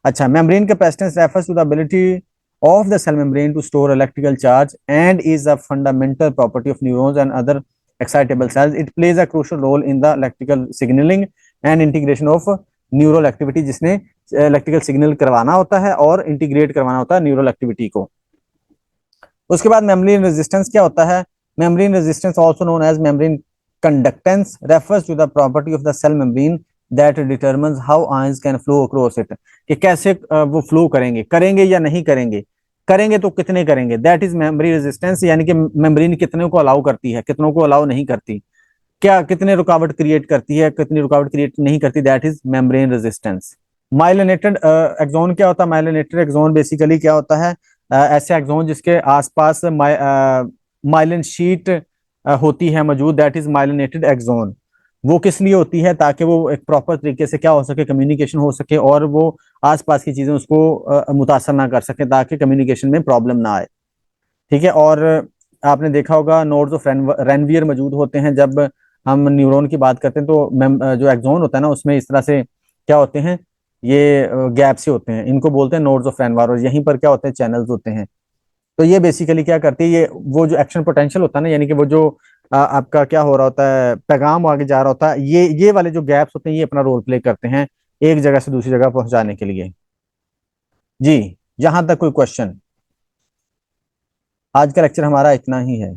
अच्छा, membrane capacitance refers to the ability of the cell membrane to store electrical charge and is a fundamental property of neurons and other excitable cells। It plays a crucial role in the electrical signaling and integration of neural activity, जिसने इलेक्ट्रिकल सिग्नल करवाना होता है और इंटीग्रेट करवाना होता है न्यूरल एक्टिविटी को। उसके बाद मेम्ब्रेन रेजिस्टेंस क्या होता है? Membrane resistance also known as membrane conductance refers to the property of the cell membrane that determines how ions can flow across it, कि कैसे वो फ्लो करेंगे, करेंगे या नहीं करेंगे, करेंगे तो कितने करेंगे, दैट इज मेमोरी रेजिस्टेंस। यानी कि मेम्ब्रेन कितने को अलाउ करती है, कितनों को अलाउ नहीं करती, क्या कितने रुकावट क्रिएट करती है, कितनी रुकावट क्रिएट नहीं करती, that is membrane resistance. Myelinated axon क्या होता है? माइलिनेटेड एक्सोन बेसिकली क्या होता है? ऐसे एक्सोन जिसके आसपास माइलिन शीट होती है मौजूद, दैट इज माइलिनेटेड एक्सोन। वो किस लिए होती है? ताकि वो एक प्रॉपर तरीके से क्या हो सके, कम्युनिकेशन हो सके और वो आसपास की चीजें उसको मुतासर ना कर सके, ताकि कम्युनिकेशन में प्रॉब्लम ना आए। ठीक है। और आपने देखा होगा नोड्स ऑफ रेनवियर मौजूद होते हैं जब हम न्यूरॉन की बात करते हैं, तो जो एक्सोन होता है ना उसमें इस तरह से क्या होते हैं, ये गैप से होते हैं, इनको बोलते हैं नोड्स ऑफ रेनवियर, और यहीं पर क्या होते हैं, चैनल्स होते हैं। तो ये बेसिकली क्या करती है, ये वो जो एक्शन पोटेंशियल होता है ना, यानी कि वो जो आपका क्या हो रहा होता है, पैगाम आगे जा रहा होता है, ये वाले जो गैप्स होते हैं ये अपना रोल प्ले करते हैं एक जगह से दूसरी जगह पहुंचाने के लिए। जी, यहां तक कोई क्वेश्चन? आज का लेक्चर हमारा इतना ही है।